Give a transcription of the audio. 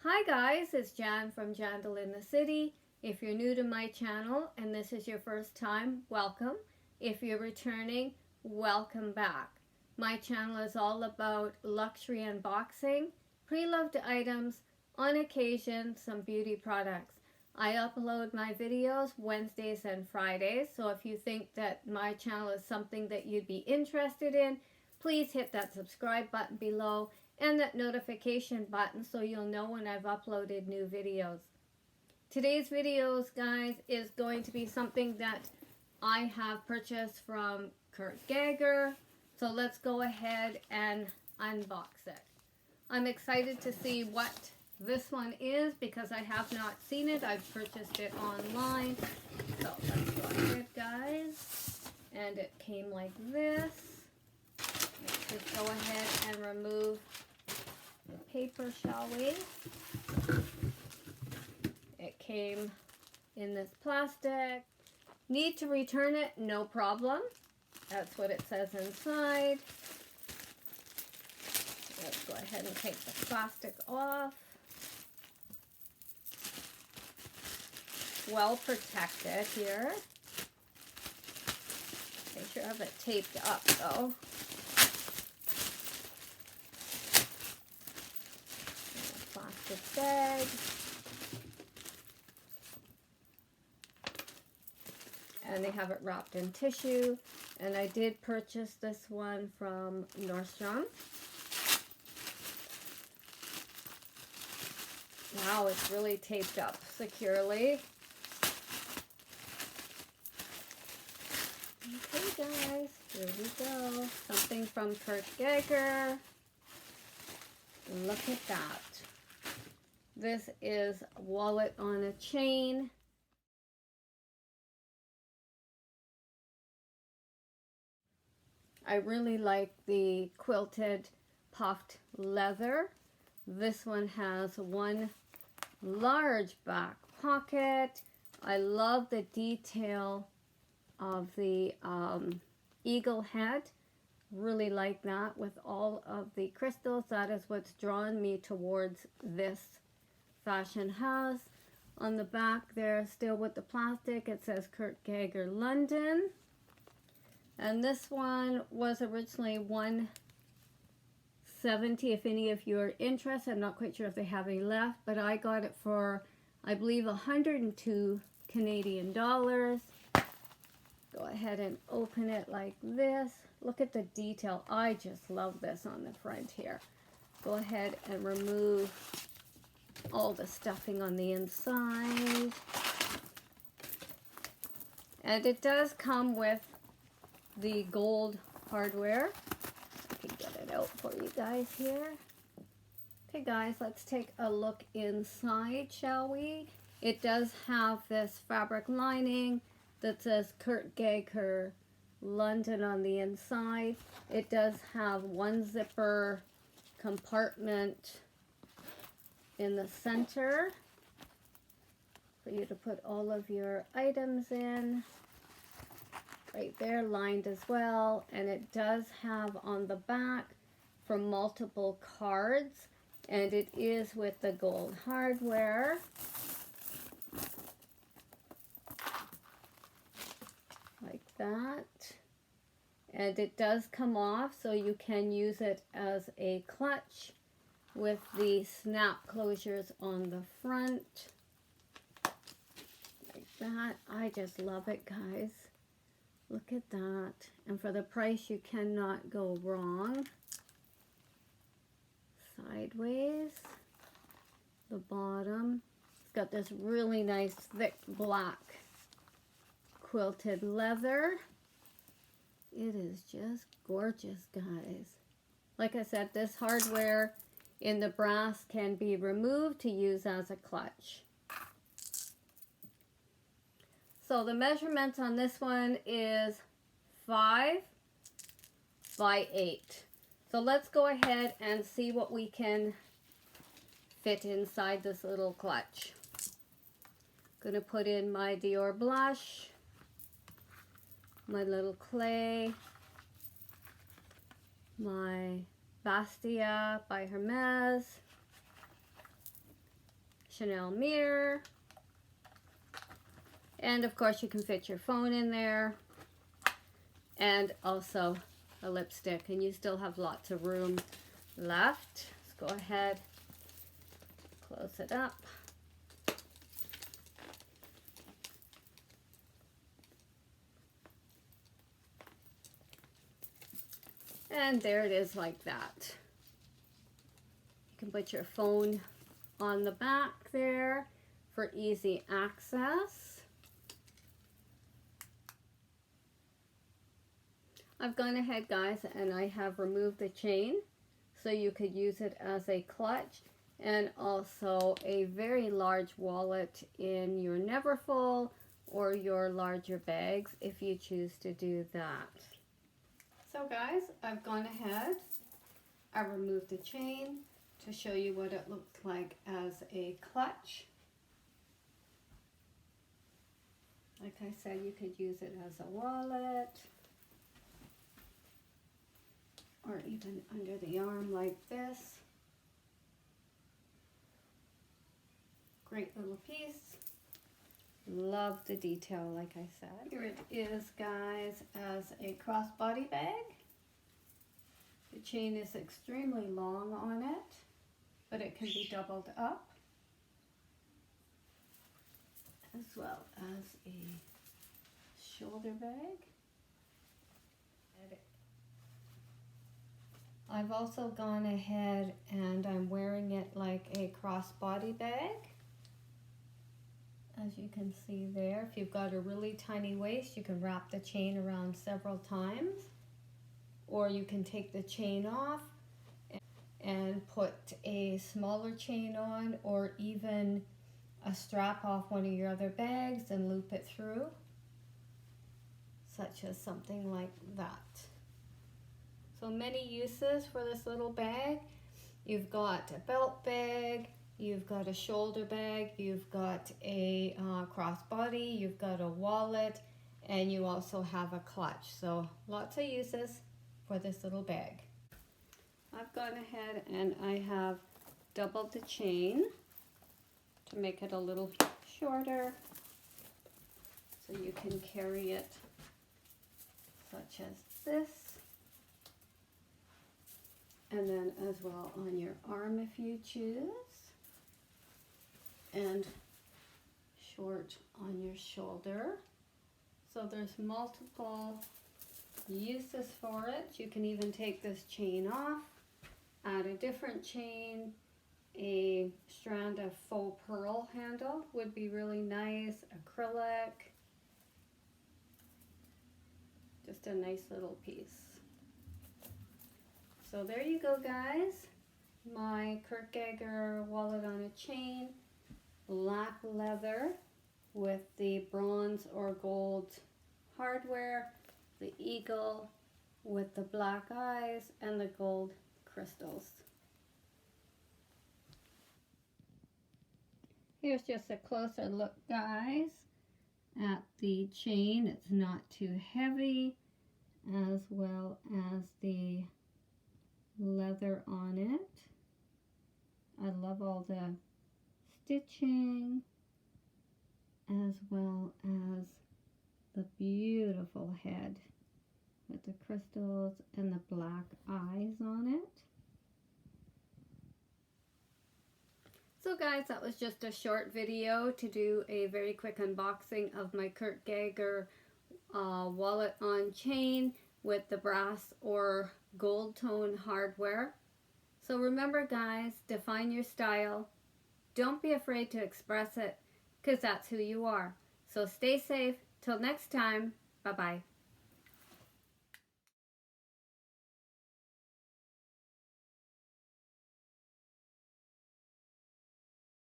Hi guys, it's Jan from Jandal in the City. If you're new to my channel and this is your first time, welcome. If you're returning, welcome back. My channel is all about luxury unboxing, pre-loved items, on occasion some beauty products. I upload my videos Wednesdays and Fridays, so if you think that my channel is something that you'd be interested in, please hit that subscribe button below and that notification button so you'll know when I've uploaded new videos. Today's videos, guys, is going to be something that I have purchased from Geiger. So let's go ahead and unbox it. I'm excited to see what this one is because I have not seen it. I've purchased it online. So let's go ahead, guys. And it came like this. Let's just go ahead and remove the paper, shall we? It came in this plastic. Need to return it? No problem. That's what it says inside. Let's go ahead and take the plastic off. Well protected here. Make sure I have it taped up though. Plastic bag. And they have it wrapped in tissue. And I did purchase this one from Nordstrom. Wow, it's really taped up securely. Okay guys, here we go. Something from Geiger. Look at that. This is a wallet on a chain. I really like the quilted puffed leather. This one has one large back pocket. I love the detail of the eagle head. Really like that with all of the crystals. That is what's drawn me towards this fashion house. On the back there, still with the plastic, it says Geiger London. And this one was originally $170. If any of you are interested, I'm not quite sure if they have any left, but I got it for, I believe, 102 Canadian dollars. Go ahead and open it like this. Look at the detail. I just love this on the front here. Go ahead and remove all the stuffing on the inside. And it does come with the gold hardware. I can get it out for you guys here. Okay guys, let's take a look inside, shall we? It does have this fabric lining that says Geiger London on the inside. It does have one zipper compartment in the center for you to put all of your items in. Right there, lined as well. And it does have on the back for multiple cards, and it is with the gold hardware. Like that. And it does come off, so you can use it as a clutch with the snap closures on the front. Like that. I just love it, guys. Look at that. And for the price, you cannot go wrong. Sideways. The bottom. It's got this really nice thick black quilted leather. It is just gorgeous, guys. Like I said, this hardware in the brass can be removed to use as a clutch. So the measurements on this one is 5 by 8. So let's go ahead and see what we can fit inside this little clutch. Gonna put in my Dior blush, my little clay, my Bastia by Hermes, Chanel mirror. And of course you can fit your phone in there. And also a lipstick, and you still have lots of room left. Let's go ahead, close it up. And there it is like that. You can put your phone on the back there for easy access. I've gone ahead, guys, and I have removed the chain so you could use it as a clutch and also a very large wallet in your Neverfull or your larger bags if you choose to do that. So guys, I've gone ahead, I removed the chain to show you what it looks like as a clutch. Like I said, you could use it as a wallet or even under the arm like this. Great little piece. Love the detail, like I said. Here it is, guys, as a crossbody bag. The chain is extremely long on it, but it can be doubled up, as well as a shoulder bag. I've also gone ahead and I'm wearing it like a crossbody bag. As you can see there, if you've got a really tiny waist, you can wrap the chain around several times, or you can take the chain off and put a smaller chain on, or even a strap off one of your other bags and loop it through, such as something like that. So many uses for this little bag. You've got a belt bag, you've got a shoulder bag, you've got a crossbody, you've got a wallet, and you also have a clutch. So lots of uses for this little bag. I've gone ahead and I have doubled the chain to make it a little shorter so you can carry it such as this. And then as well on your arm if you choose, and short on your shoulder. So there's multiple uses for it. You can even take this chain off, add a different chain. A strand of faux pearl handle would be really nice, acrylic, just a nice little piece. So there you go, guys. My Kurt Geiger wallet on a chain, black leather with the bronze or gold hardware, the eagle with the black eyes and the gold crystals. Here's just a closer look, guys, at the chain. It's not too heavy, as well as the leather on it. I love all the stitching, as well as the beautiful head with the crystals and the black eyes on it. So guys, that was just a short video to do a very quick unboxing of my Kurt Geiger wallet on chain with the brass or gold tone hardware. So remember, guys, define your style. Don't be afraid to express it, because that's who you are. So stay safe. Till next time, bye-bye.